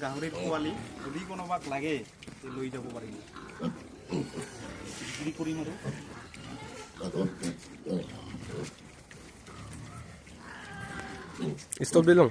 গাহৰিৰ পোৱালি যদি কোনোবাক লাগে লৈ যাব পাৰিব বিক্ৰী কৰিম আৰু ষ্টপ দি লওঁ